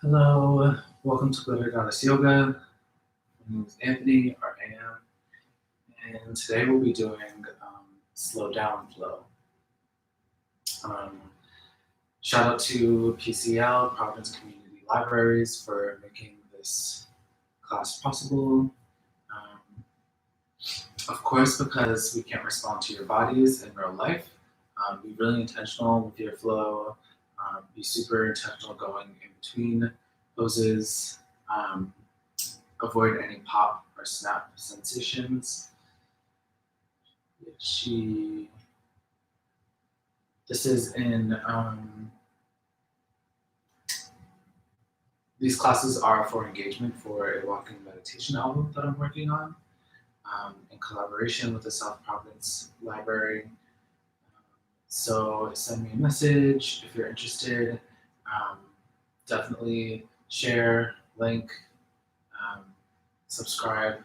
Hello, welcome to Glitter Goddess Yoga. My name is Anthony, or Am, and today we'll be doing slow down flow. Shout out to PCL, Providence Community Libraries, for making this class possible. Of course, because we can't respond to your bodies in real life, be really intentional with your flow. Be super intentional going in between poses. Avoid any pop or snap sensations. This is in, these classes are for engagement for a walking meditation album that I'm working on in collaboration with the South Providence Library. So send me a message if you're interested. Definitely share, link, subscribe,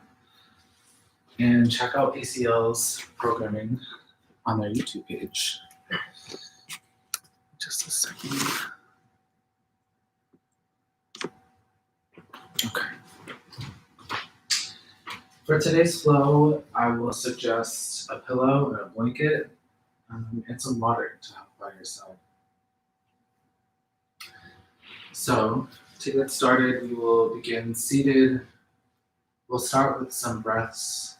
and check out PCL's programming on their YouTube page. Just a second. Okay. For today's flow, I will suggest a pillow and a blanket and some water to have by your side. So, to get started, we will begin seated. We'll start with some breaths,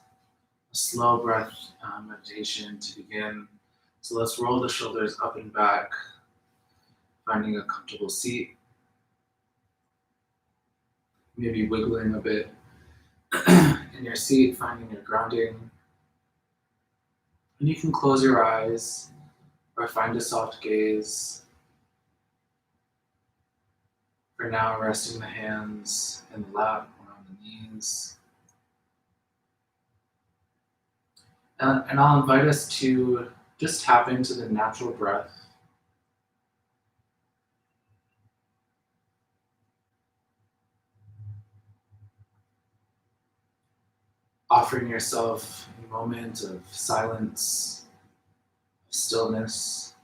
a slow breath meditation to begin. So let's roll the shoulders up and back, finding a comfortable seat. Maybe wiggling a bit in your seat, finding your grounding. And you can close your eyes or find a soft gaze. For now, resting the hands in the lap or on the knees. And I'll invite us to just tap into the natural breath. Offering yourself a moment of silence, of stillness.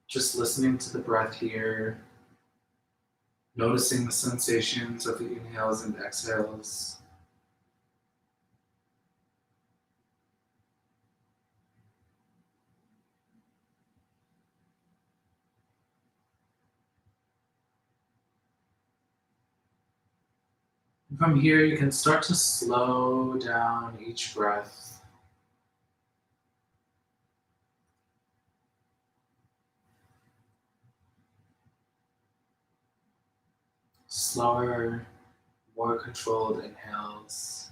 Just listening to the breath here, noticing the sensations of the inhales and exhales. And from here, you can start to slow down each breath. Slower, more controlled inhales.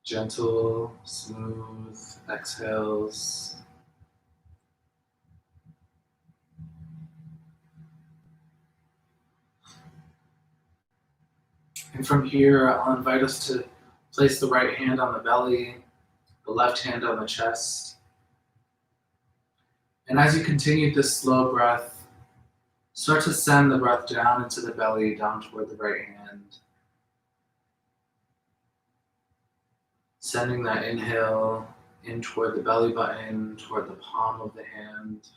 Gentle, smooth exhales. And from here, I'll invite us to place the right hand on the belly, the left hand on the chest. And as you continue this slow breath, start to send the breath down into the belly, down toward the right hand. Sending that inhale in toward the belly button, toward the palm of the hand.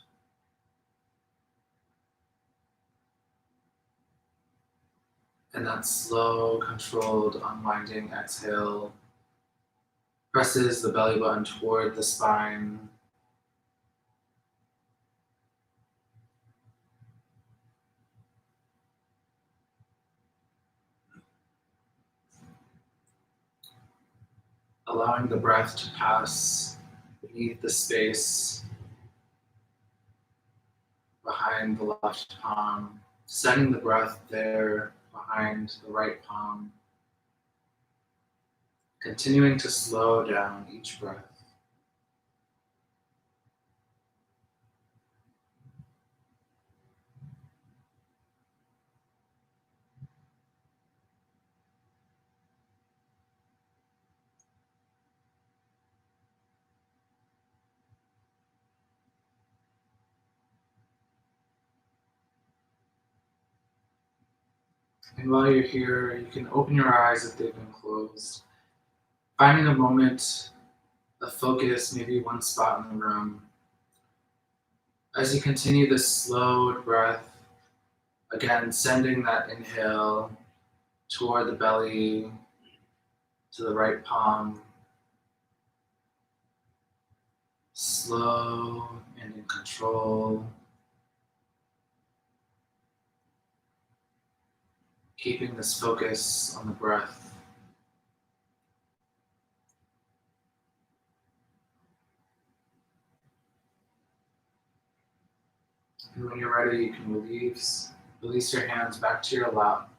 And that slow, controlled, unwinding exhale presses the belly button toward the spine. Allowing the breath to pass beneath the space behind the left palm, sending the breath there behind the right palm, continuing to slow down each breath. And while you're here, you can open your eyes if they've been closed. Finding a moment of focus, maybe one spot in the room. As you continue this slowed breath, again, sending that inhale toward the belly, to the right palm. Slow and in control. Keeping this focus on the breath. And when you're ready, you can release your hands back to your lap,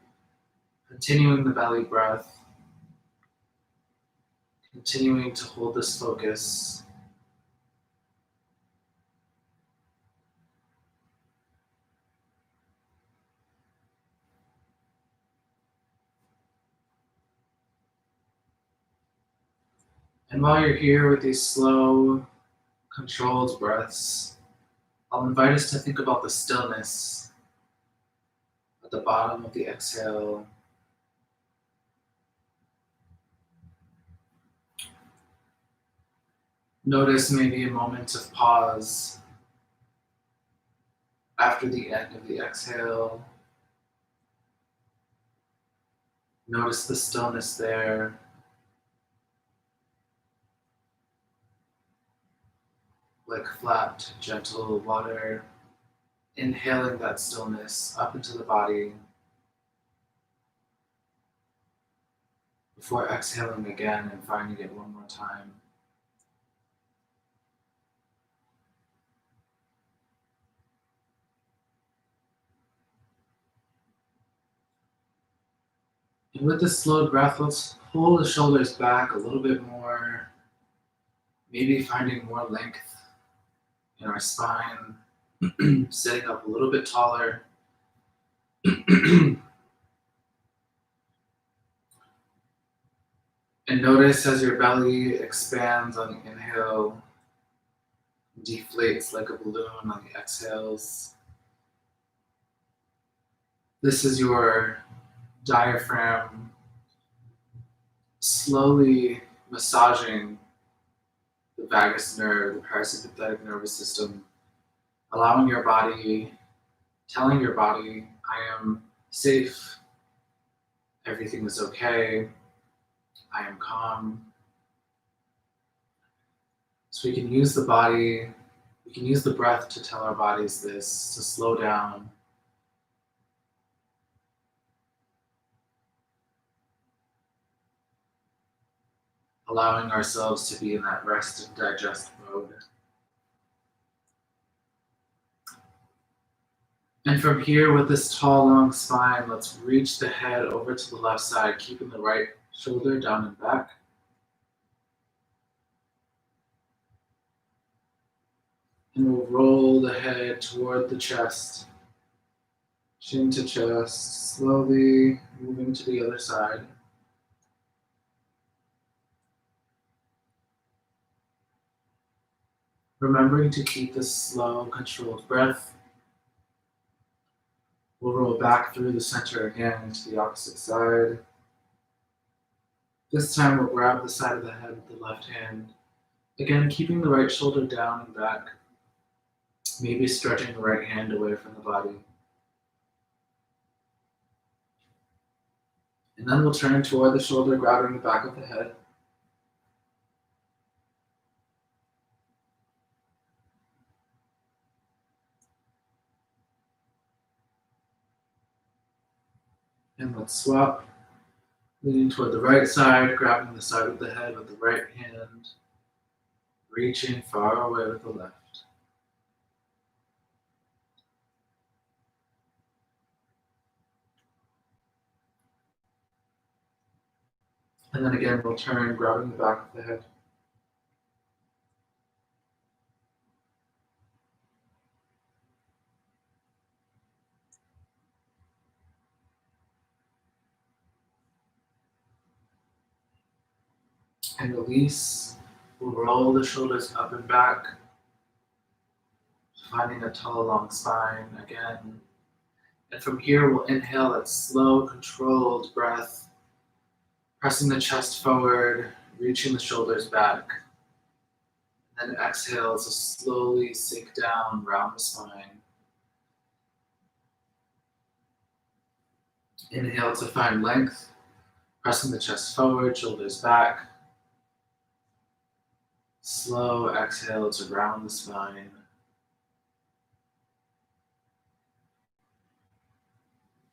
continuing the belly breath, continuing to hold this focus. And while you're here with these slow, controlled breaths, I'll invite us to think about the stillness at the bottom of the exhale. Notice maybe a moment of pause after the end of the exhale. Notice the stillness there. Like flat, gentle water, inhaling that stillness up into the body before exhaling again and finding it one more time. And with this slowed breath, let's pull the shoulders back a little bit more, maybe finding more length in our spine, sitting up a little bit taller. And notice as your belly expands on the inhale, deflates like a balloon on the exhales. This is your diaphragm slowly massaging the vagus nerve, the parasympathetic nervous system, allowing your body, telling your body, I am safe, everything is okay, I am calm. So we can use the body, we can use the breath to tell our bodies this, to slow down. Allowing ourselves to be in that rest and digest mode. And from here, with this tall, long spine, let's reach the head over to the left side, keeping the right shoulder down and back. And we'll roll the head toward the chest, chin to chest, slowly moving to the other side. Remembering to keep this slow, controlled breath. We'll roll back through the center again to the opposite side. This time we'll grab the side of the head with the left hand. Again, keeping the right shoulder down and back. Maybe stretching the right hand away from the body. And then we'll turn toward the shoulder, grabbing the back of the head. And let's swap. Leaning toward the right side, grabbing the side of the head with the right hand. Reaching far away with the left. And then again, we'll turn, grabbing the back of the head. And release. We'll roll the shoulders up and back. Finding a tall, long spine again. And from here, we'll inhale that slow, controlled breath, pressing the chest forward, reaching the shoulders back. And then exhale to slowly sink down around the spine. Inhale to find length, pressing the chest forward, shoulders back. Slow exhale to round the spine.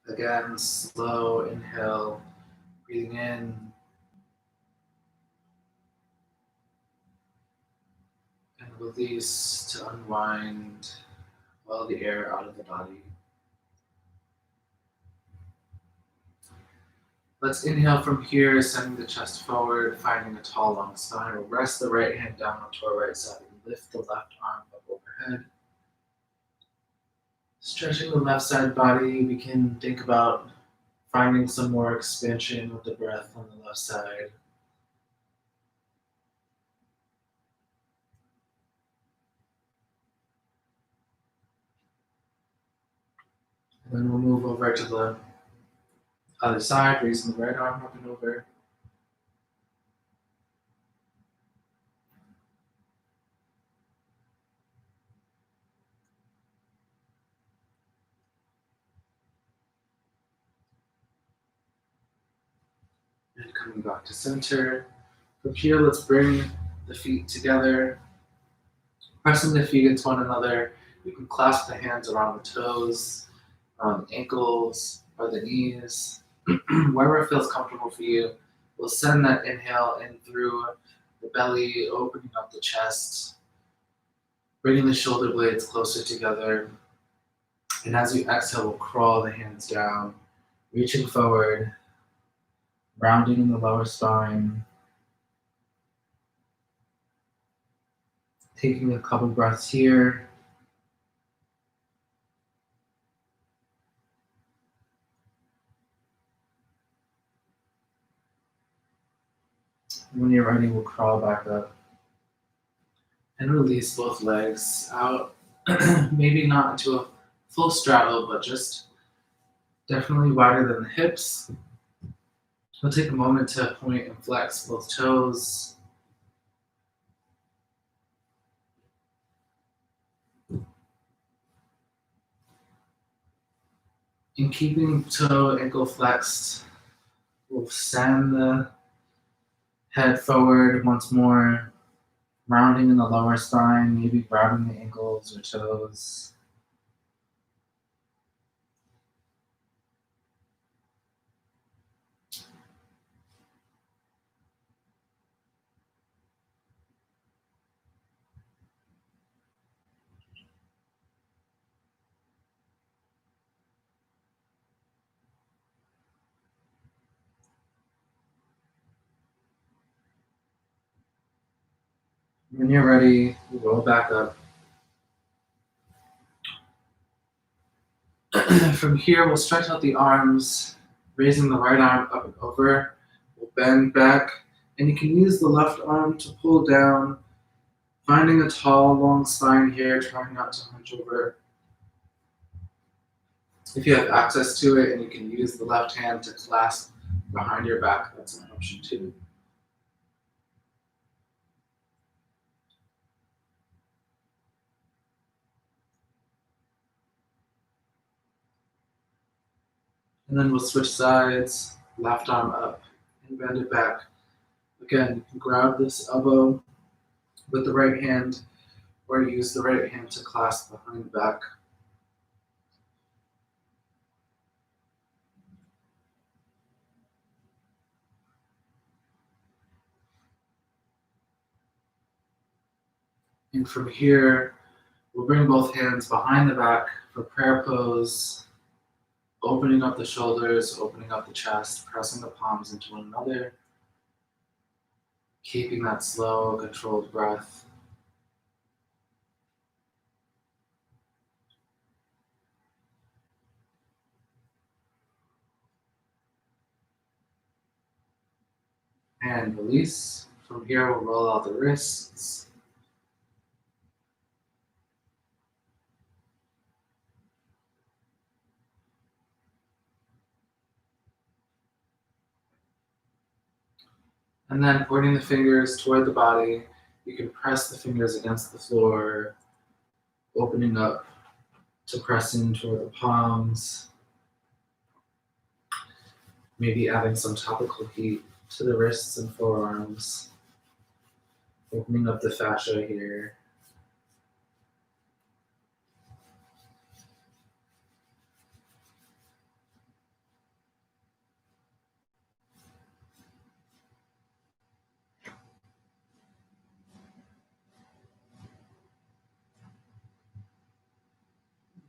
Again, slow inhale, breathing in. And release to unwind all the air out of the body. Let's inhale from here, sending the chest forward, finding a tall, long spine. We'll rest the right hand down onto our right side and lift the left arm up overhead. Stretching the left side body, we can think about finding some more expansion with the breath on the left side. And then we'll move over to the other side, raising the right arm up and over. And coming back to center. From here, let's bring the feet together, pressing the feet into one another. You can clasp the hands around the toes, around the ankles, or the knees, wherever it feels comfortable for you. We'll send that inhale in through the belly, opening up the chest, bringing the shoulder blades closer together. And as you exhale, we'll crawl the hands down, reaching forward, rounding in the lower spine. Taking a couple breaths here. When you're ready, we'll crawl back up and release both legs out. Maybe not into a full straddle, but just definitely wider than the hips. We'll take a moment to point and flex both toes. In keeping toe ankle flexed, we'll send the head forward once more, rounding in the lower spine, maybe grabbing the ankles or toes. When you're ready, roll back up. From here, we'll stretch out the arms, raising the right arm up and over. We'll bend back, and you can use the left arm to pull down, finding a tall, long spine here, trying not to hunch over. If you have access to it and you can use the left hand to clasp behind your back, that's an option too. And then we'll switch sides, left arm up and bend it back. Again, you can grab this elbow with the right hand or use the right hand to clasp behind the back. And from here, we'll bring both hands behind the back for prayer pose, opening up the shoulders, opening up the chest, pressing the palms into one another, keeping that slow, controlled breath. And release. From here, we'll roll out the wrists. And then pointing the fingers toward the body, you can press the fingers against the floor, opening up to pressing toward the palms, maybe adding some topical heat to the wrists and forearms, opening up the fascia here.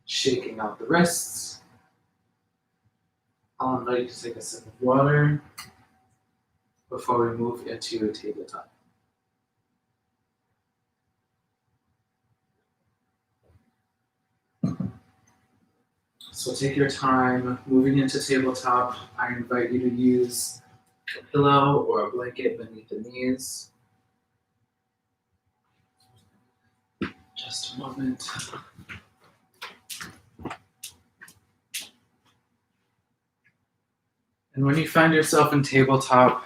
Shaking out the wrists. I'll invite you to take a sip of water before we move into a tabletop. So take your time moving into tabletop. I invite you to use a pillow or a blanket beneath the knees. Just a moment. And when you find yourself in tabletop,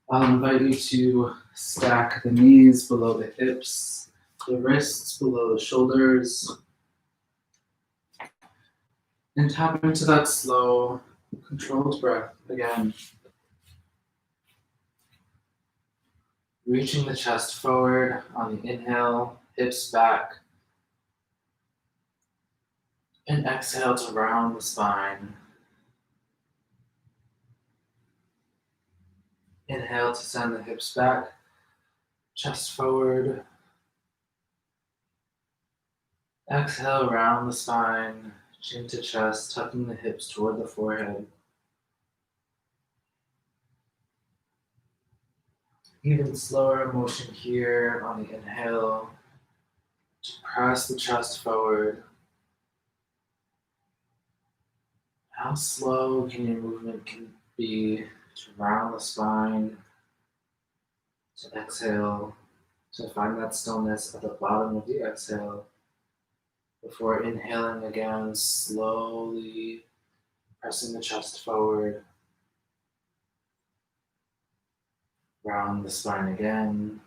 I'll invite you to stack the knees below the hips, the wrists below the shoulders, and tap into that slow, controlled breath again. Reaching the chest forward on the inhale, hips back, and exhale to round the spine. Inhale to send the hips back, chest forward. Exhale, round the spine, chin to chest, tucking the hips toward the forehead. Even slower motion here on the inhale to press the chest forward. How slow can your movement be to round the spine, to exhale, to find that stillness at the bottom of the exhale before inhaling again, slowly pressing the chest forward, round the spine again.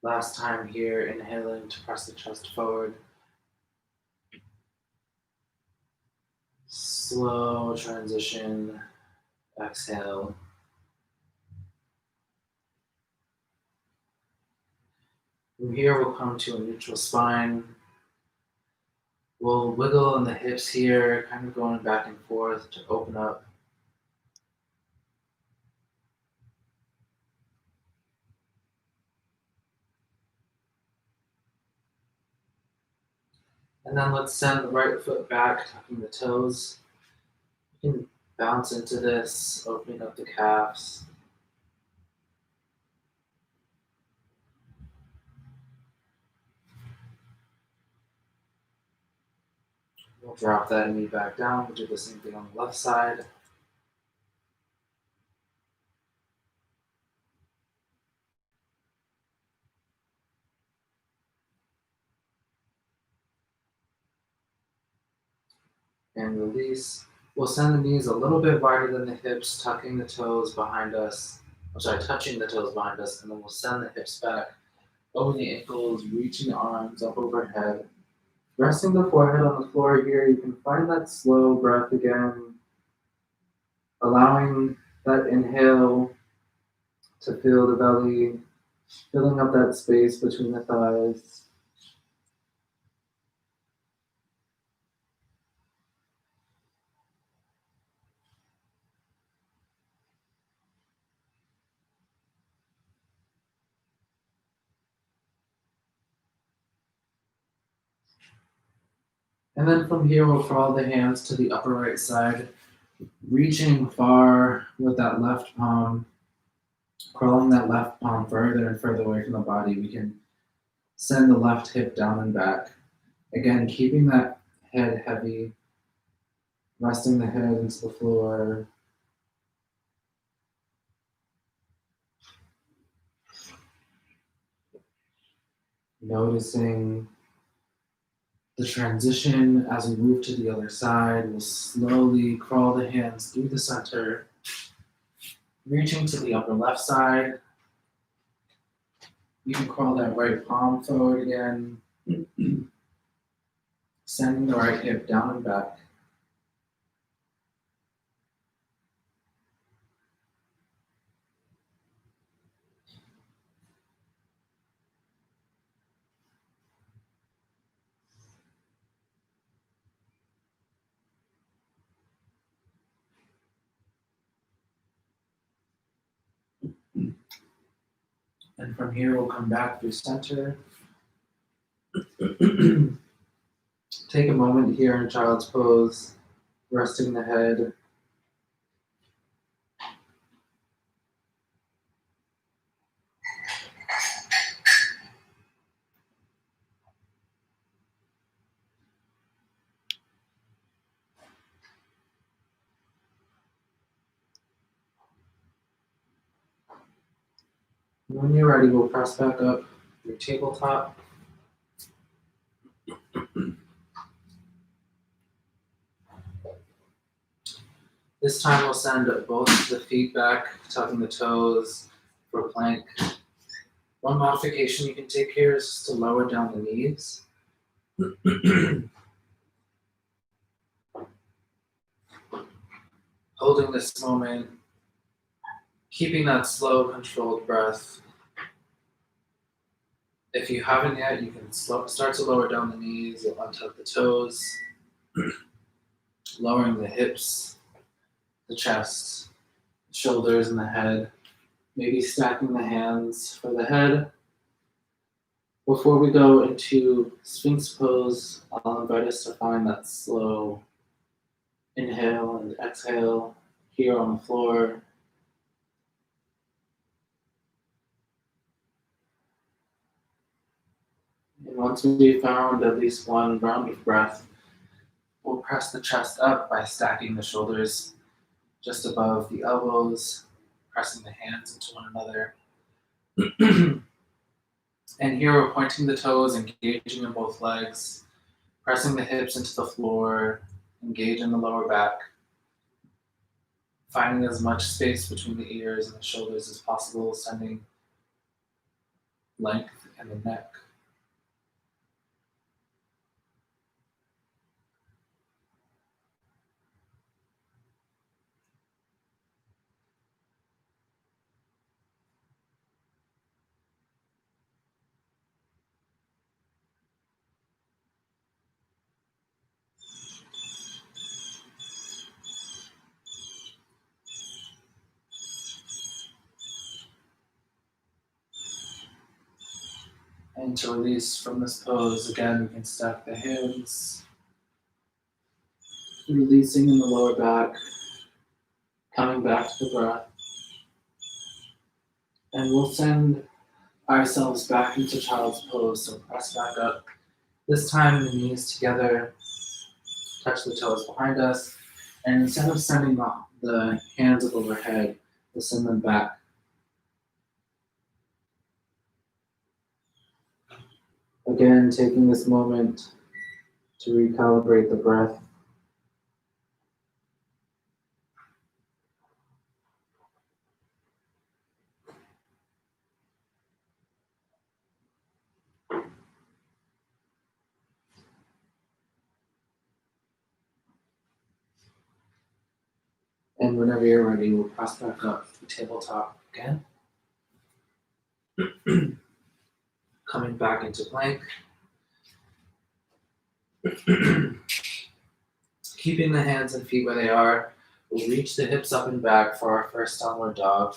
Last time here, inhaling to press the chest forward. Slow transition, exhale. From here, we'll come to a neutral spine. We'll wiggle in the hips here, kind of going back and forth to open up. And then let's send the right foot back, tucking the toes. You can bounce into this, opening up the calves. We'll drop that knee back down. We'll do the same thing on the left side. And release. We'll send the knees a little bit wider than the hips, tucking the toes behind us. Touching the toes behind us, and then we'll send the hips back over the ankles, reaching the arms up overhead. Resting the forehead on the floor here, you can find that slow breath again, allowing that inhale to fill the belly, filling up that space between the thighs. And then from here, we'll crawl the hands to the upper right side, reaching far with that left palm, crawling that left palm further and further away from the body. We can send the left hip down and back. Again, keeping that head heavy, resting the head into the floor. Noticing The transition as we move to the other side, we'll slowly crawl the hands through the center, reaching to the upper left side. You can crawl that right palm forward again, sending the right hip down and back. And from here, we'll come back through center. Take a moment here in child's pose, resting the head. When you're ready, we'll press back up your tabletop. This time we'll send both the feet back, tucking the toes for plank. One modification you can take here is just to lower down the knees. Holding this moment, keeping that slow, controlled breath. If you haven't yet, you can start to lower down the knees, you'll untuck the toes, lowering the hips, the chest, the shoulders, and the head. Maybe stacking the hands for the head. Before we go into Sphinx Pose, I'll invite us to find that slow inhale and exhale here on the floor. And once we've found at least one round of breath, we'll press the chest up by stacking the shoulders just above the elbows, pressing the hands into one another. And here we're pointing the toes, engaging in both legs, pressing the hips into the floor, engage in the lower back, finding as much space between the ears and the shoulders as possible, sending length in the neck. And to release from this pose, again, we can stack the hands, releasing in the lower back, coming back to the breath. And we'll send ourselves back into child's pose, so press back up. This time, the knees together, touch the toes behind us, and instead of sending the hands up overhead, we'll send them back. Again, taking this moment to recalibrate the breath. And whenever you're ready, we'll press back up the tabletop again. Coming back into plank. Keeping the hands and feet where they are, we'll reach the hips up and back for our first downward dog.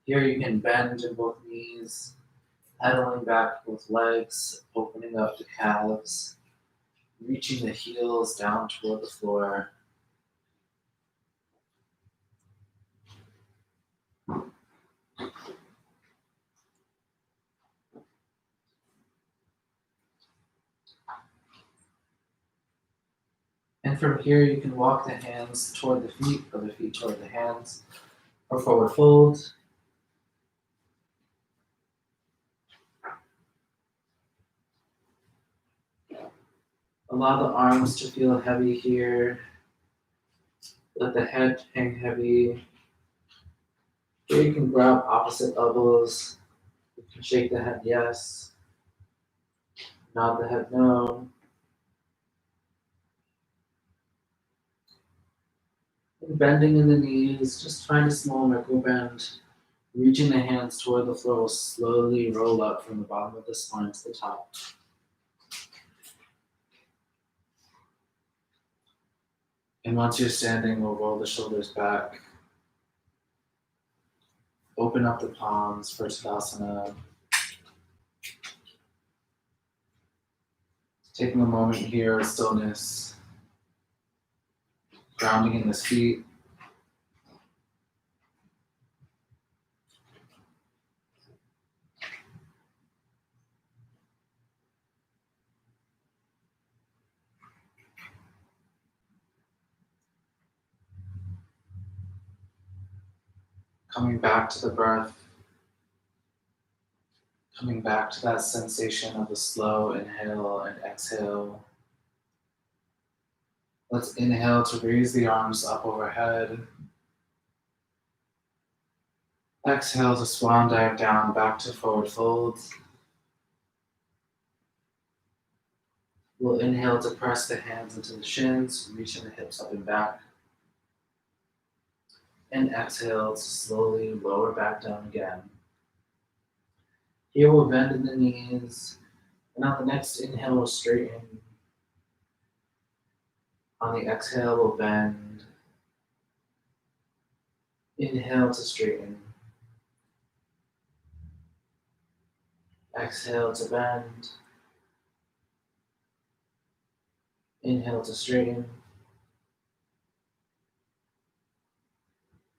Here you can bend in both knees, pedaling back both legs, opening up the calves, reaching the heels down toward the floor. And from here, you can walk the hands toward the feet, or the feet toward the hands, or forward fold. Allow the arms to feel heavy here. Let the head hang heavy. Here you can grab opposite elbows. You can shake the head yes. Nod the head no. And bending in the knees, just find a small micro bend. Reaching the hands toward the floor will slowly roll up from the bottom of the spine to the top. And once you're standing, we'll roll the shoulders back. Open up the palms for Tadasana. Taking a moment here of stillness. Grounding in the feet. Coming back to the breath. Coming back to that sensation of the slow inhale and exhale. Let's inhale to raise the arms up overhead. Exhale to swan dive down back to forward fold. We'll inhale to press the hands into the shins, reaching the hips up and back. And exhale to slowly lower back down again. Here we'll bend in the knees, and on the next inhale we'll straighten. On the exhale we'll bend. Inhale to straighten. Exhale to bend. Inhale to straighten.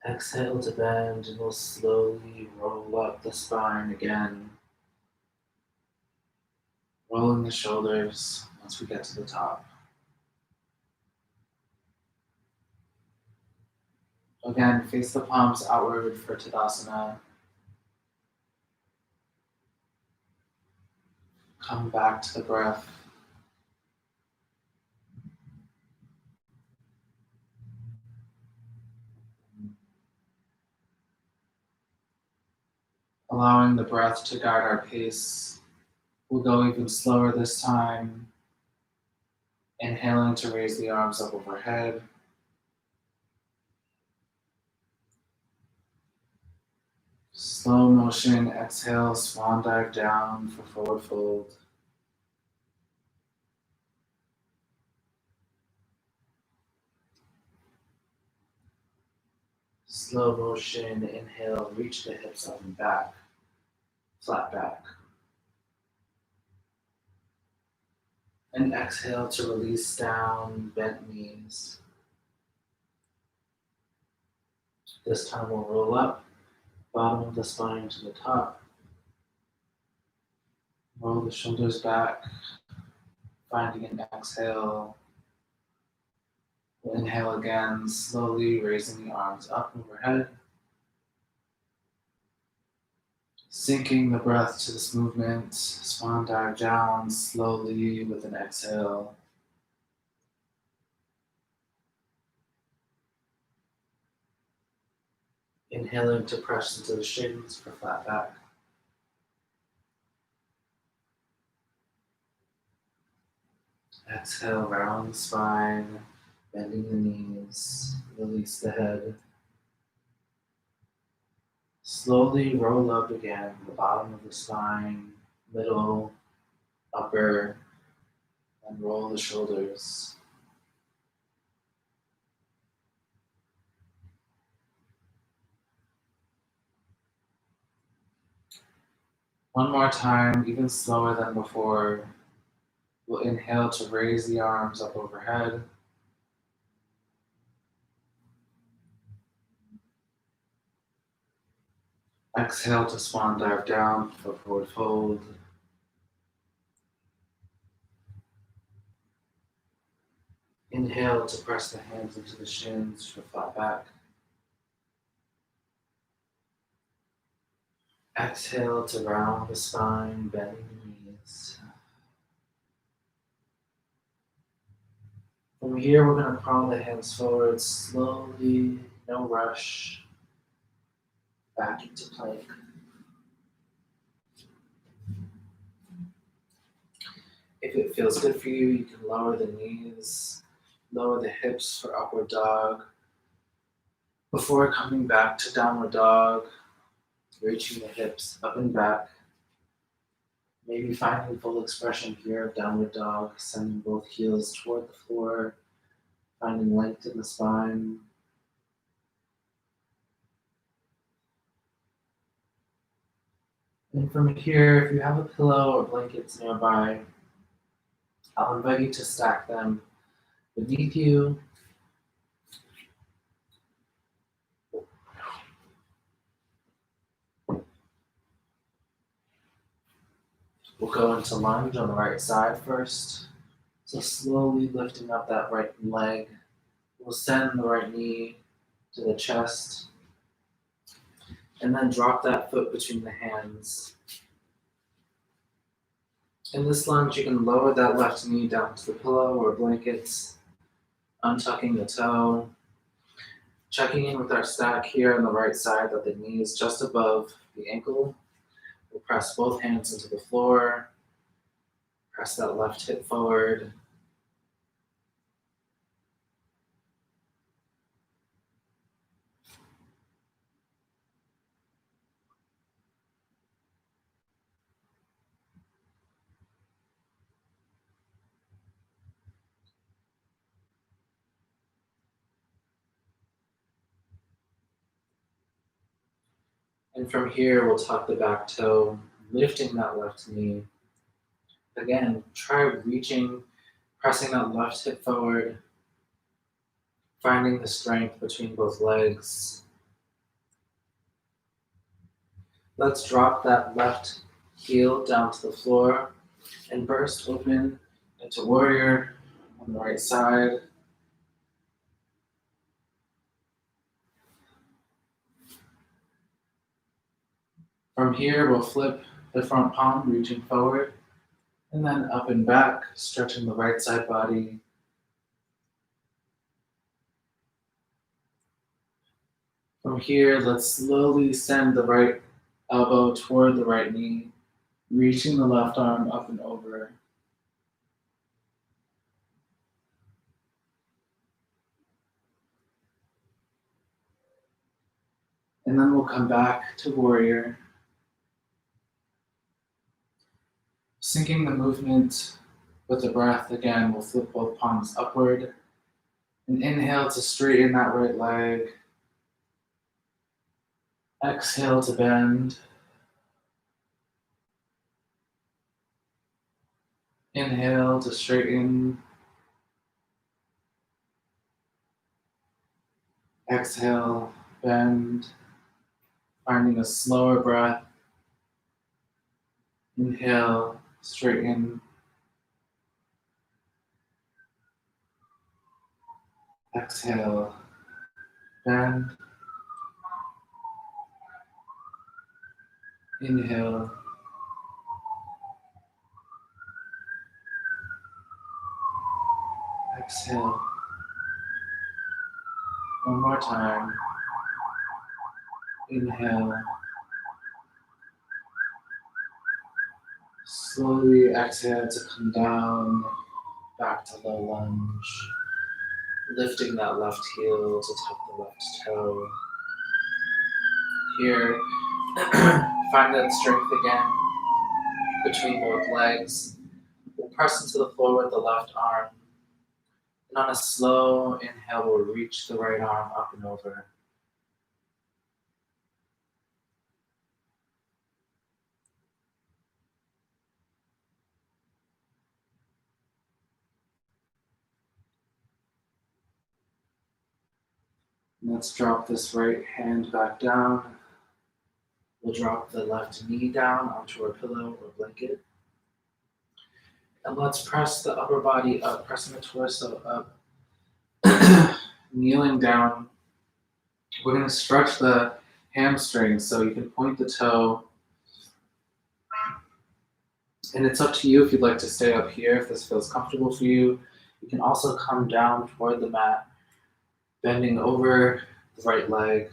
Exhale to bend, and we'll slowly roll up the spine again. Rolling the shoulders once we get to the top. Again, face the palms outward for Tadasana. Come back to the breath. Allowing the breath to guide our pace. We'll go even slower this time. Inhaling to raise the arms up overhead. Slow motion, exhale, swan dive down for forward fold. Slow motion, inhale, reach the hips up and back, flat back. And exhale to release down, bent knees. This time we'll roll up, bottom of the spine to the top. Roll the shoulders back, finding an exhale. We'll inhale again, slowly raising the arms up overhead. Syncing the breath to this movement, swan dive down slowly with an exhale. Inhaling to press into the shins for flat back. Exhale, round the spine, bending the knees, release the head. Slowly roll up again, the bottom of the spine, middle, upper, and roll the shoulders. One more time, even slower than before. We'll inhale to raise the arms up overhead. Exhale to swan dive down for forward fold. Inhale to press the hands into the shins for flat back. Exhale to round the spine, bending the knees. From here, we're going to crawl the hands forward slowly, no rush, back into plank. If it feels good for you, you can lower the knees, lower the hips for upward dog. Before coming back to downward dog, reaching the hips up and back. Maybe finding full expression here of downward dog, sending both heels toward the floor, finding length in the spine. And from here, if you have a pillow or blankets nearby, I'll invite you to stack them beneath you. We'll go into lunge on the right side first. So slowly lifting up that right leg. We'll send the right knee to the chest. And then drop that foot between the hands. In this lunge, you can lower that left knee down to the pillow or blankets, untucking the toe. Checking in with our stack here on the right side that the knee is just above the ankle. We'll press both hands into the floor. Press that left hip forward. And from here, we'll tuck the back toe, lifting that left knee. Again, try reaching, pressing that left hip forward, finding the strength between both legs. Let's drop that left heel down to the floor and burst open into warrior on the right side. From here, we'll flip the front palm, reaching forward, and then up and back, stretching the right side body. From here, let's slowly send the right elbow toward the right knee, reaching the left arm up and over. And then we'll come back to warrior. Syncing the movement with the breath again, we'll flip both palms upward. And inhale to straighten that right leg. Exhale to bend. Inhale to straighten. Exhale, bend. Finding a slower breath. Inhale, straighten. Exhale, bend. Inhale. Exhale. One more time. Inhale. Slowly exhale to come down, back to low lunge. Lifting that left heel to tuck the left toe. Here, find that strength again between both legs. We'll press into the floor with the left arm. And on a slow inhale, we'll reach the right arm up and over. Let's drop this right hand back down. We'll drop the left knee down onto our pillow or blanket. And let's press the upper body up, pressing the torso up. Kneeling down. We're going to stretch the hamstrings so you can point the toe. And it's up to you if you'd like to stay up here, if this feels comfortable for you. You can also come down toward the mat, bending over the right leg.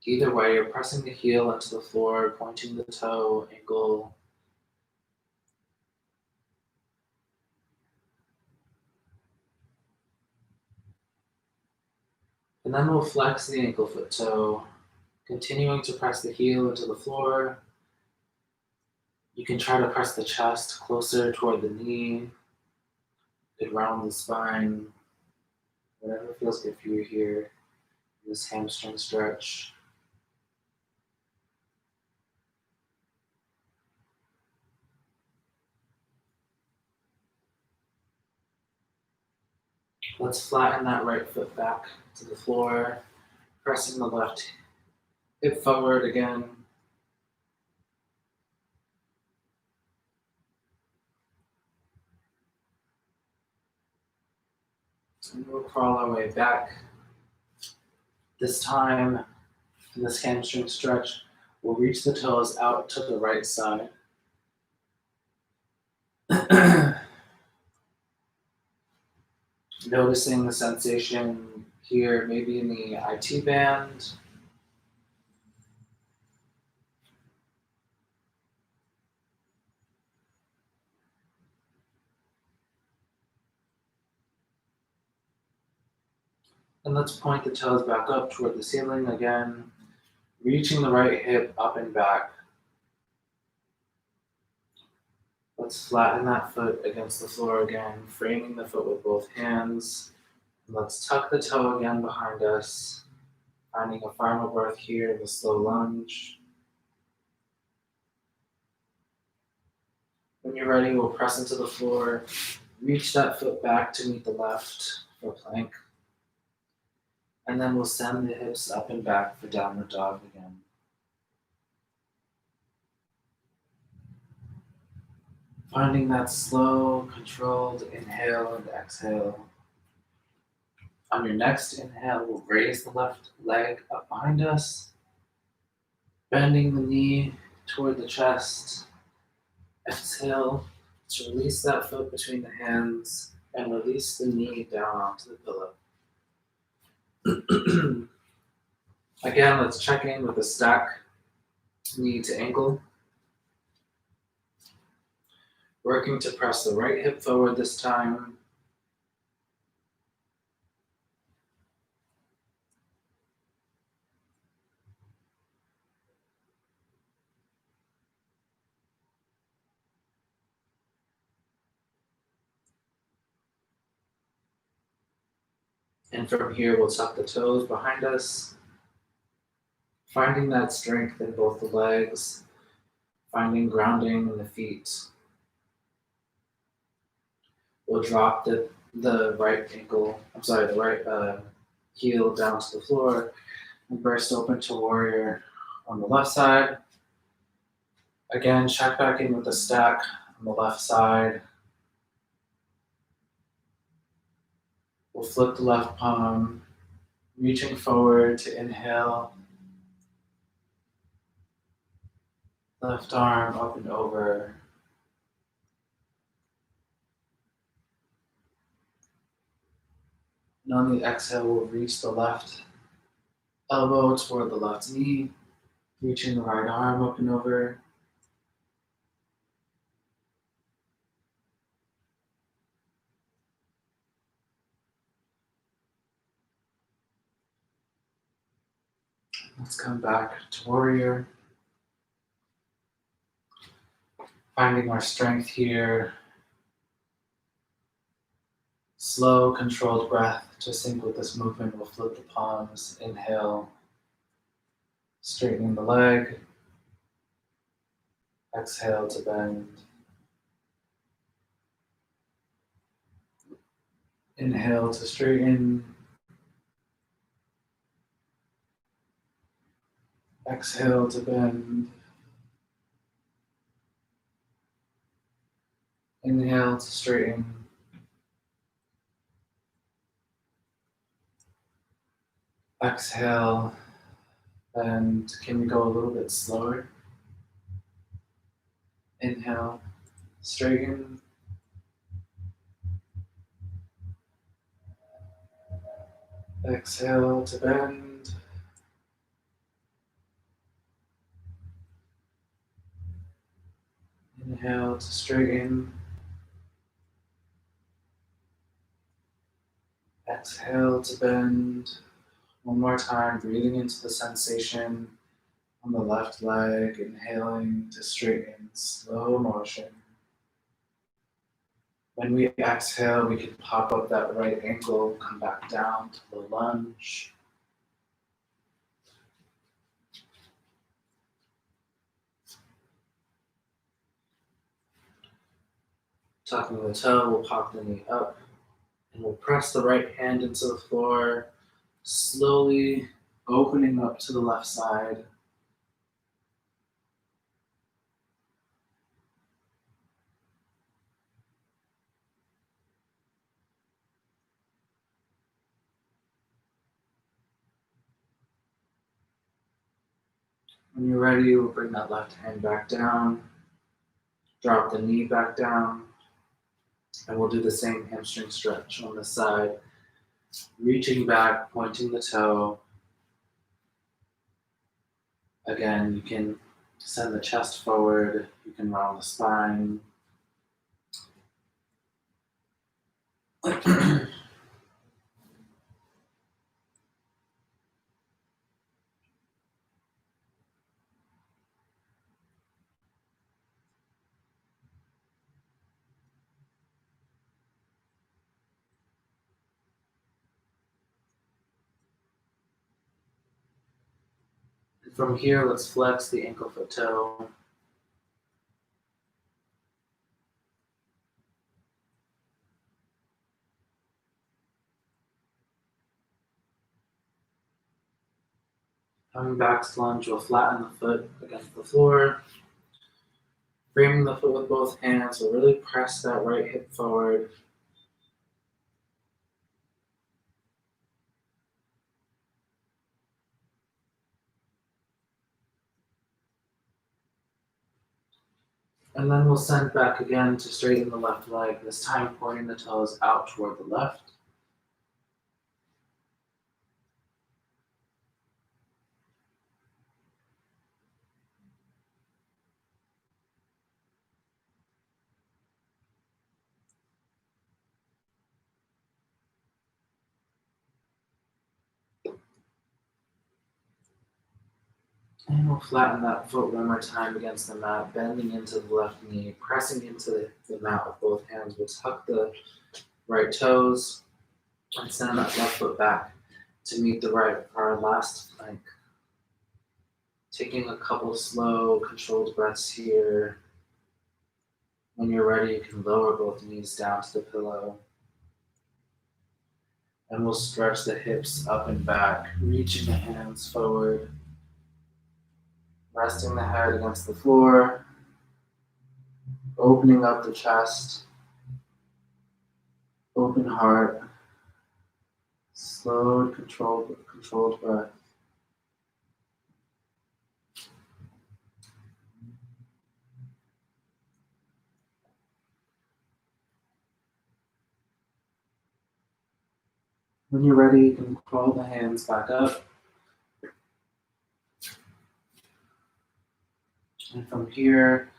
Either way, you're pressing the heel into the floor, pointing the toe, ankle. And then we'll flex the ankle foot toe, continuing to press the heel into the floor. You can try to press the chest closer toward the knee. Good round the spine. Whatever feels good for you here. This hamstring stretch. Let's flatten that right foot back to the floor, pressing the left hip forward again. And we'll crawl our way back. This time, in this hamstring stretch, we'll reach the toes out to the right side. Noticing the sensation here, maybe in the IT band. And let's point the toes back up toward the ceiling again, reaching the right hip up and back. Let's flatten that foot against the floor again, framing the foot with both hands. Let's tuck the toe again behind us, finding a final breath here in the slow lunge. When you're ready, we'll press into the floor, reach that foot back to meet the left for plank. And then we'll send the hips up and back for downward dog again. Finding that slow, controlled inhale and exhale. On your next inhale, we'll raise the left leg up behind us, bending the knee toward the chest. Exhale to release that foot between the hands and release the knee down onto the pillow. Again, let's check in with the stack knee to ankle. Working to press the right hip forward this time. And from here, we'll tuck the toes behind us, finding that strength in both the legs, finding grounding in the feet. We'll drop the right heel down to the floor and burst open to warrior on the left side. Again, check back in with the stack on the left side. We'll flip the left palm, reaching forward to inhale. Left arm up and over. And on the exhale, we'll reach the left elbow toward the left knee, reaching the right arm up and over. Let's come back to warrior. Finding our strength here. Slow, controlled breath to sync with this movement. We'll flip the palms. Inhale, straightening the leg. Exhale to bend. Inhale to straighten. Exhale to bend. Inhale to straighten. Exhale, and can we go a little bit slower? Inhale, straighten. Exhale to bend. Inhale to straighten. Exhale to bend. One more time, breathing into the sensation on the left leg, inhaling to straighten, slow motion. When we exhale, we can pop up that right ankle, come back down to the lunge. Tucking the toe, we'll pop the knee up, and we'll press the right hand into the floor, slowly opening up to the left side. When you're ready, we'll bring that left hand back down, drop the knee back down, and we'll do the same hamstring stretch on the side, reaching back, pointing the toe. Again, you can send the chest forward, you can round the spine. From here, let's flex the ankle foot toe. Coming back to lunge, we'll flatten the foot against the floor. Framing the foot with both hands, we'll really press that right hip forward. And then we'll send back again to straighten the left leg, this time pointing the toes out toward the left. And we'll flatten that foot one more time against the mat, bending into the left knee, pressing into the mat with both hands. We'll tuck the right toes and send that left foot back to meet the right for our last plank. Taking a couple slow, controlled breaths here. When you're ready, you can lower both knees down to the pillow. And we'll stretch the hips up and back, reaching the hands forward. Resting the head against the floor, opening up the chest, open heart, slow, controlled breath. When you're ready, you can crawl the hands back up. And from here,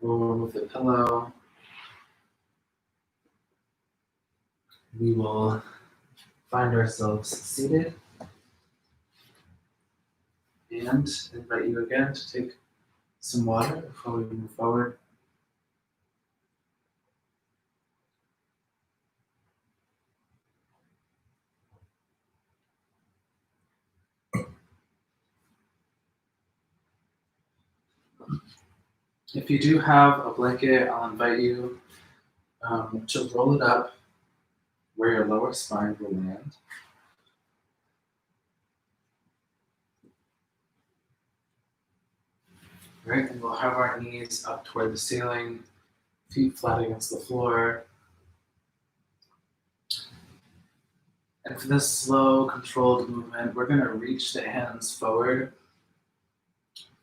we'll remove the pillow. We will find ourselves seated and invite you again to take some water before we move forward. If you do have a blanket, I'll invite you to roll it up where your lower spine will land. Right, and we'll have our knees up toward the ceiling, feet flat against the floor. And for this slow, controlled movement, we're going to reach the hands forward,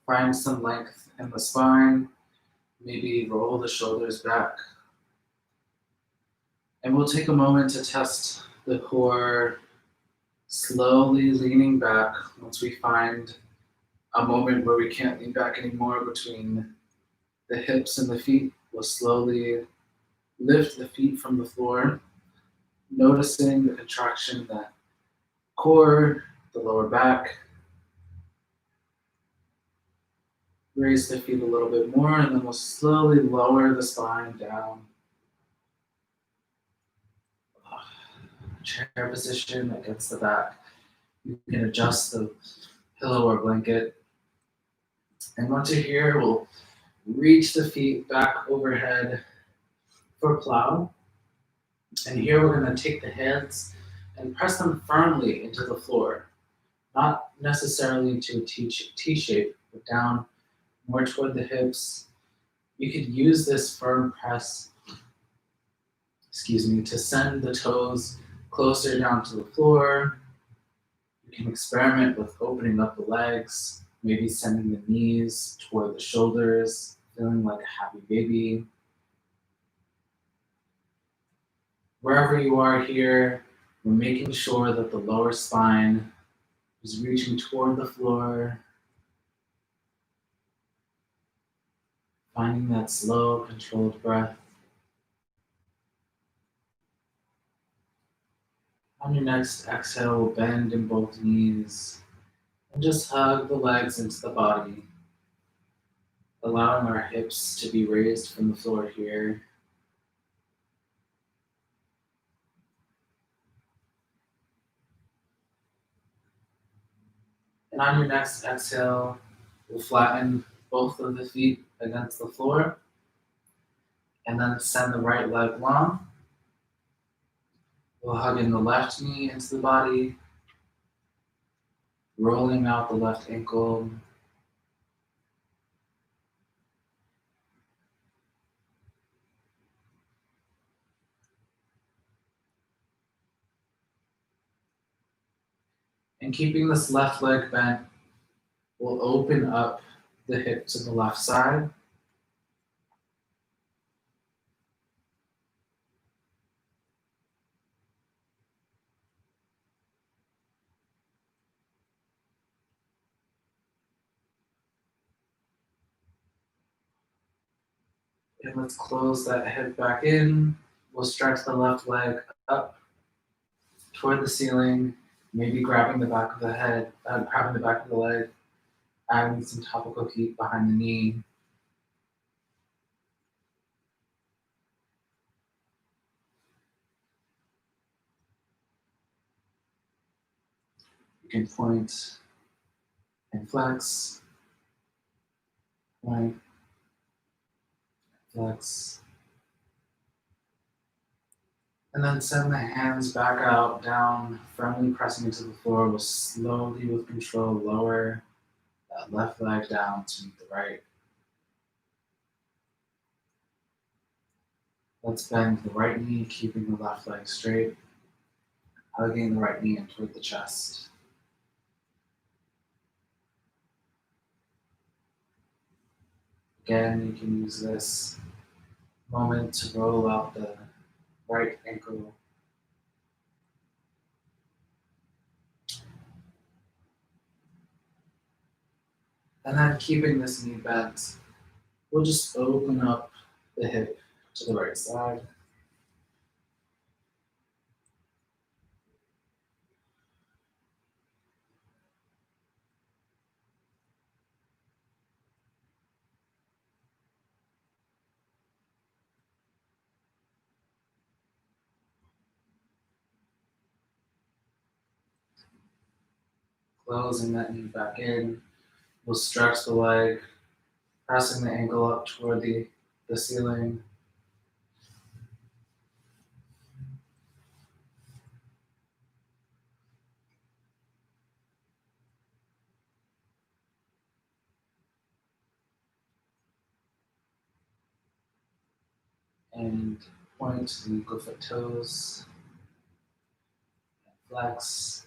find some length in the spine, maybe roll the shoulders back. And we'll take a moment to test the core, Slowly leaning back once we find a moment where we can't lean back anymore between the hips and the feet. We'll slowly lift the feet from the floor, noticing the contraction in the core, the lower back. Raise the feet a little bit more, and then we'll slowly lower the spine down. Chair position against the back. You can adjust the pillow or blanket. And once you're here, we'll reach the feet back overhead for plow. And here we're going to take the hands and press them firmly into the floor, not necessarily into a T shape, but down more toward the hips. You could use this firm press, to send the toes closer down to the floor. You can experiment with opening up the legs, maybe sending the knees toward the shoulders, feeling like a happy baby. Wherever you are here, we're making sure that the lower spine is reaching toward the floor, finding that slow, controlled breath. On your next exhale, bend in both knees and just hug the legs into the body, allowing our hips to be raised from the floor here. And on your next exhale, we'll flatten both of the feet against the floor and then send the right leg long. We'll hug in the left knee into the body, rolling out the left ankle. And keeping this left leg bent, we'll open up the hip to the left side. And let's close that hip back in. We'll stretch the left leg up toward the ceiling, maybe grabbing the back of the head, grabbing the back of the leg, adding some topical heat behind the knee. You can point and flex, point, flex. And then send the hands back out, down, firmly pressing into the floor. We'll slowly, with control, lower that left leg down to meet the right. Let's bend the right knee, keeping the left leg straight, hugging the right knee in toward the chest. Again, you can use this moment to roll out the right ankle. And then keeping this knee bent, we'll just open up the hip to the right side. Closing that knee back in. We'll stretch the leg, pressing the ankle up toward the ceiling. And point to the eagle foot toes. Flex.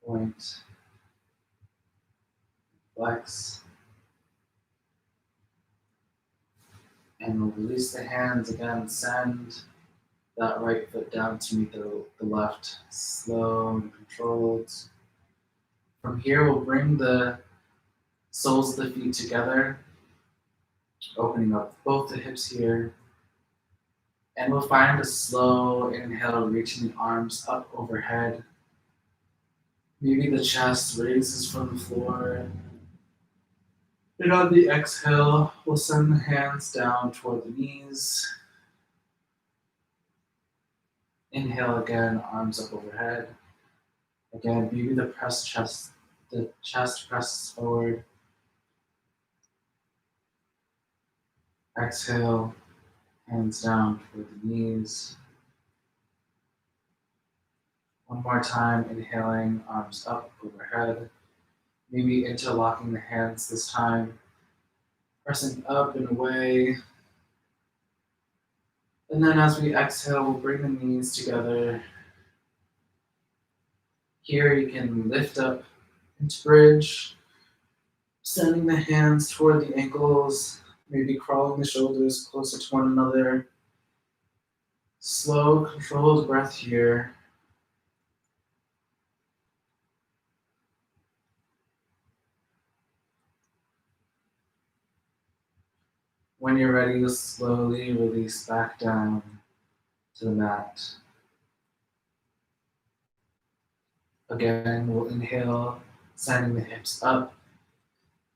Point. Flex. And we'll release the hands again, send that right foot down to meet the left, slow and controlled. From here, we'll bring the soles of the feet together, opening up both the hips here. And we'll find a slow inhale, reaching the arms up overhead. Maybe the chest raises from the floor. And on the exhale, we'll send the hands down toward the knees. Inhale again, arms up overhead. Again, maybe the chest presses forward. Exhale, hands down toward the knees. One more time, inhaling, arms up overhead. Maybe interlocking the hands this time, pressing up and away. And then as we exhale, we'll bring the knees together. Here you can lift up into bridge, sending the hands toward the ankles, maybe crawling the shoulders closer to one another. Slow, controlled breath here. When you're ready, you'll slowly release back down to the mat. Again, we'll inhale, sending the hips up,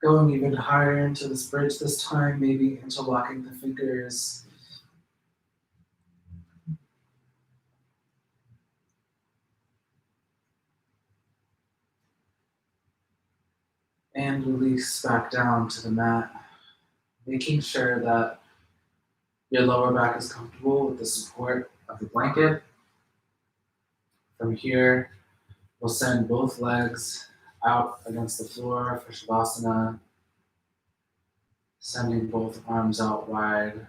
going even higher into this bridge this time, maybe interlocking the fingers. And release back down to the mat, making sure that your lower back is comfortable with the support of the blanket. From here, we'll send both legs out against the floor for Savasana, sending both arms out wide,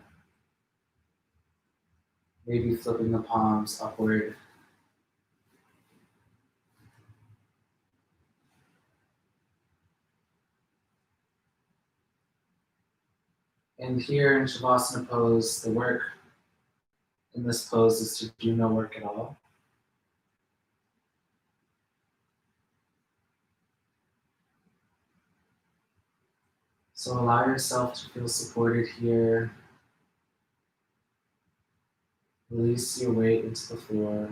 maybe flipping the palms upward. And here in Savasana Pose, the work in this pose is to do no work at all. So allow yourself to feel supported here. Release your weight into the floor.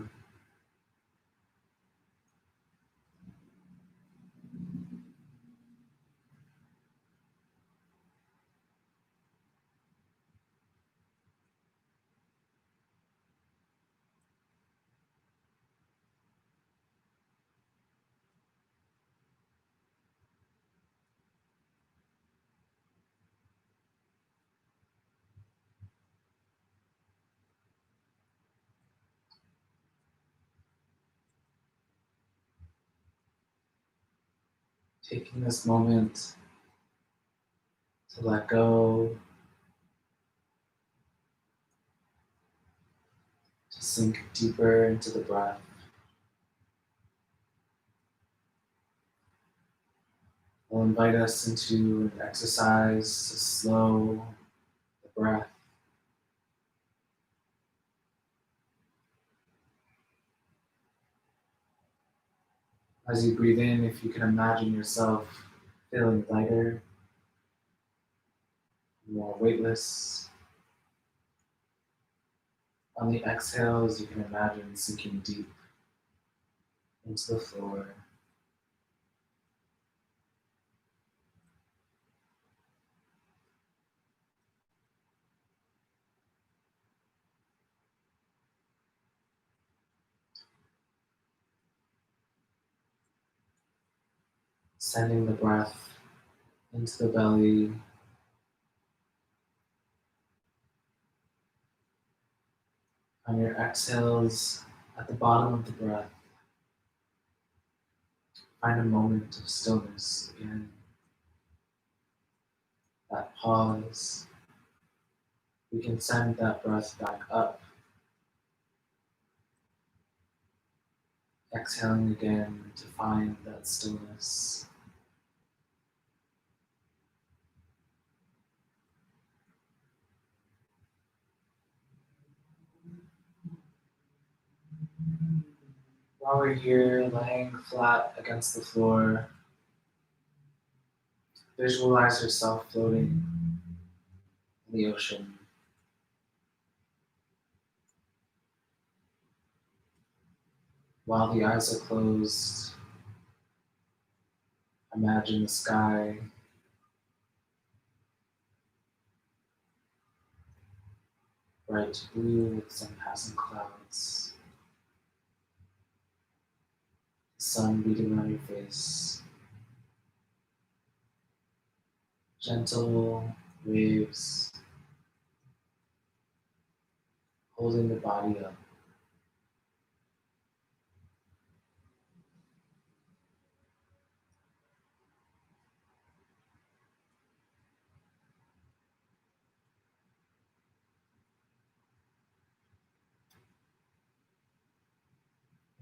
Taking this moment to let go, to sink deeper into the breath. I'll invite us into an exercise to slow the breath. As you breathe in, if you can imagine yourself feeling lighter, more weightless. On the exhales, you can imagine sinking deep into the floor. Sending the breath into the belly. On your exhales, at the bottom of the breath, find a moment of stillness again. That pause. We can send that breath back up. Exhaling again to find that stillness. While we're here, laying flat against the floor, visualize yourself floating in the ocean. While the eyes are closed, imagine the sky, bright blue with some passing clouds, the sun beating on your face, gentle waves holding the body up.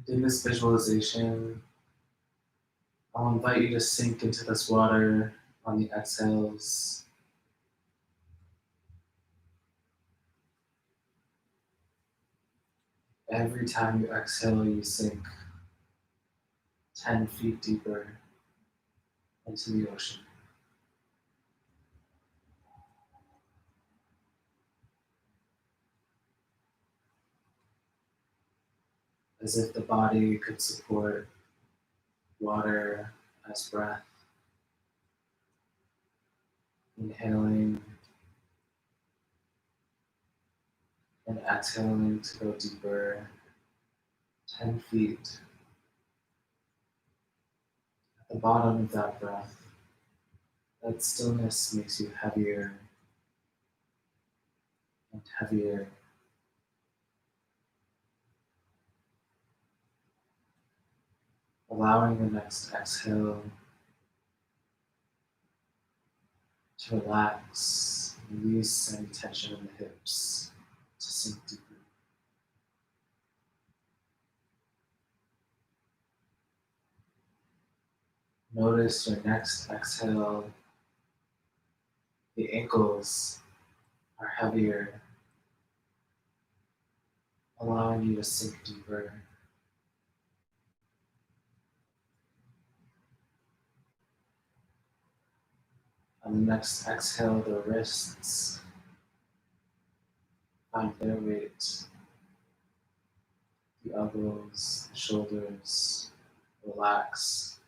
In this visualization, I'll invite you to sink into this water on the exhales. Every time you exhale, you sink 10 feet deeper into the ocean. As if the body could support water as breath. Inhaling and exhaling to go deeper, 10 feet. At the bottom of that breath, that stillness makes you heavier and heavier. Allowing the next exhale to relax, release any tension in the hips, to sink deeper. Notice your next exhale, the ankles are heavier, allowing you to sink deeper. On the next exhale, the wrists find their weight, the elbows, the shoulders relax,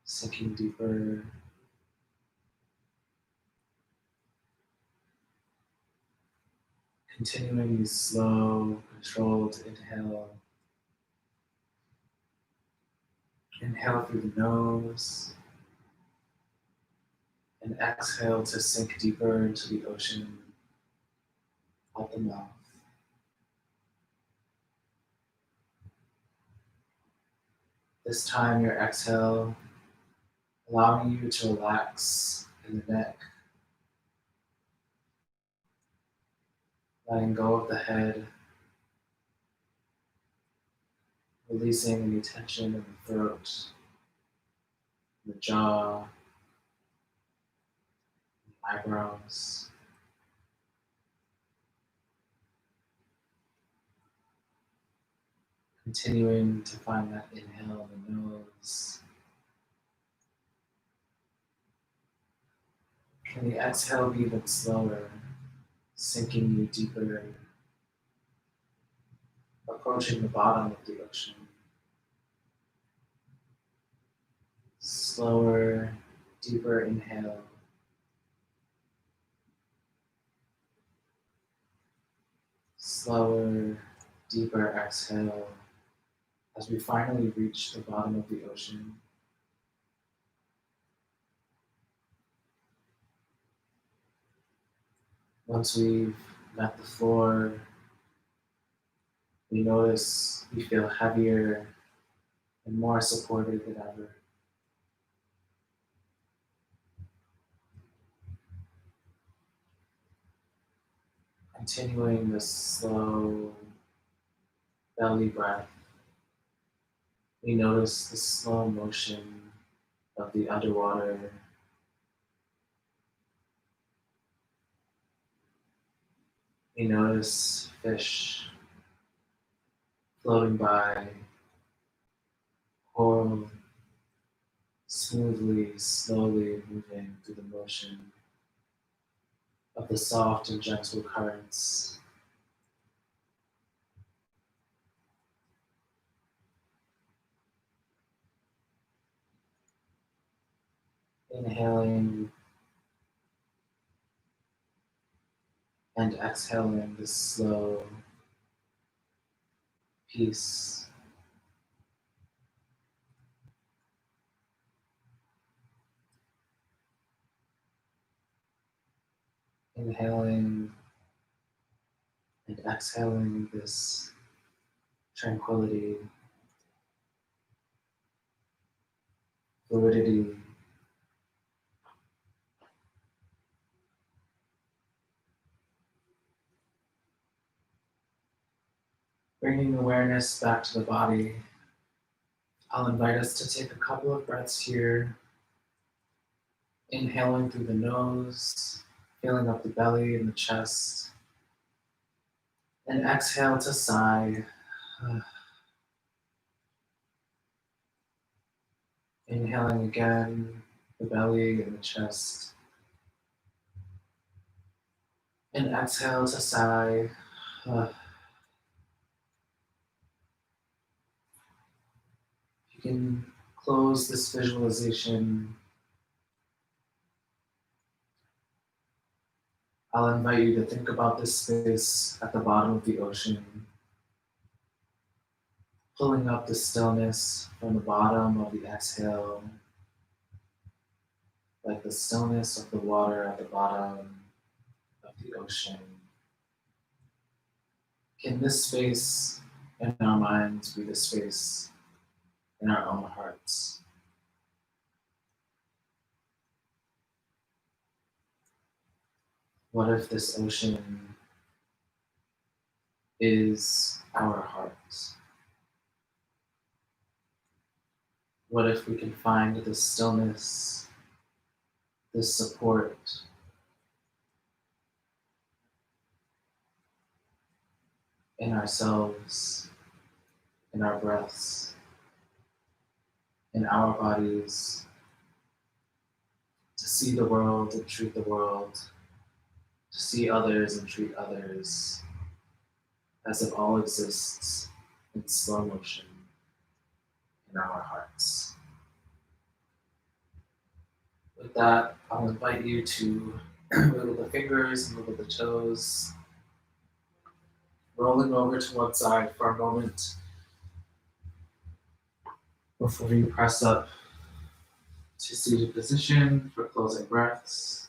sinking deeper. Continuing the slow, controlled inhale. Inhale through the nose and exhale to sink deeper into the ocean out the mouth. This time your exhale, allowing you to relax in the neck, letting go of the head, releasing any tension in the throat, the jaw, the eyebrows. Continuing to find that inhale in the nose. Can the exhale be even slower, sinking you deeper, approaching the bottom of the ocean. Slower, deeper inhale. Slower, deeper exhale as we finally reach the bottom of the ocean. Once we've met the floor, we notice we feel heavier and more supported than ever. Continuing this slow belly breath, we notice the slow motion of the underwater. We notice fish floating by, or smoothly, slowly moving through the motion of the soft and gentle currents. Inhaling and exhaling this slow peace. Inhaling and exhaling this tranquility, fluidity, bringing awareness back to the body. I'll invite us to take a couple of breaths here, inhaling through the nose, filling up the belly and the chest, and exhale to sigh. Inhaling again, the belly and the chest, and exhale to sigh. You can close this visualization. I'll invite you to think about this space at the bottom of the ocean, pulling up the stillness from the bottom of the exhale, like the stillness of the water at the bottom of the ocean. Can this space in our minds be the space in our own hearts? What if this ocean is our hearts? What if we can find this stillness, this support, in ourselves, in our breaths, in our bodies, to see the world and treat the world, to see others and treat others as it all exists in slow motion in our hearts. With that, I'll invite you to wiggle the fingers and wiggle the toes, rolling over to one side for a moment before you press up to seated position for closing breaths.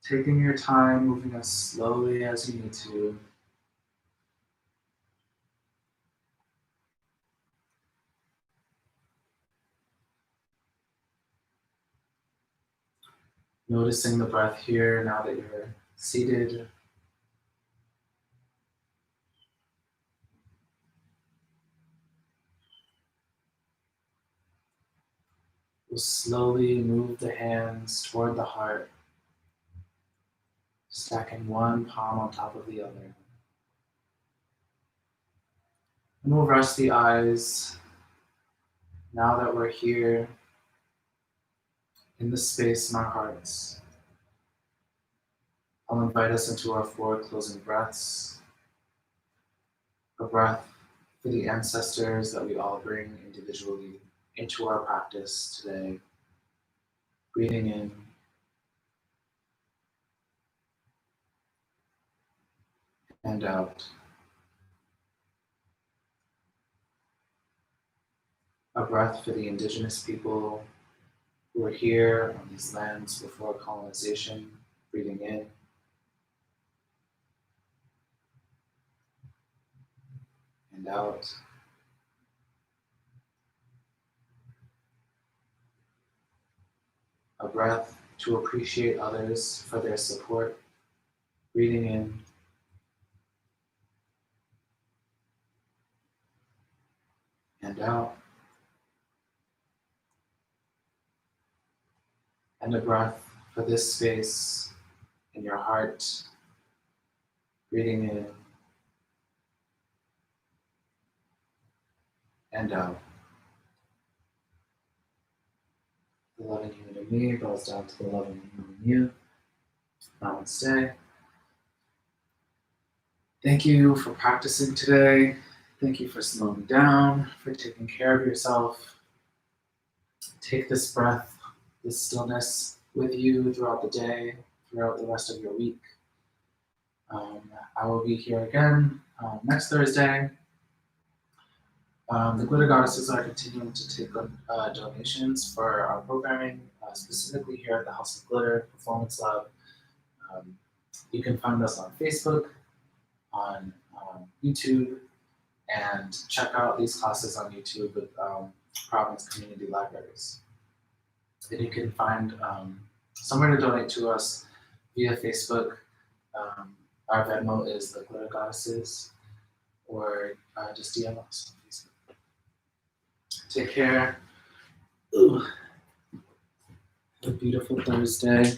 Taking your time, moving as slowly as you need to. Noticing the breath here now that you're seated. We'll slowly move the hands toward the heart, stacking one palm on top of the other. And we'll rest the eyes now that we're here in the space in our hearts. I'll invite us into our 4 closing breaths. A breath for the ancestors that we all bring individually into our practice today. Breathing in and out. A breath for the indigenous people who were here on these lands before colonization. Breathing in and out. A breath to appreciate others for their support. Breathing in and out. And a breath for this space in your heart, breathing in and out. The loving human in me goes down to the loving human in you. Namaste. Thank you for practicing today. Thank you for slowing down, for taking care of yourself. Take this breath, this stillness with you throughout the day, throughout the rest of your week. I will be here again next Thursday. The Glitter Goddesses are continuing to take donations for our programming, specifically here at the House of Glitter Performance Lab. You can find us on Facebook, on YouTube, and check out these classes on YouTube with Providence Community Libraries. And you can find somewhere to donate to us via Facebook. Our Venmo is the Glitter Goddesses, or just DM us on Facebook. Take care. Ooh. Have a beautiful Thursday.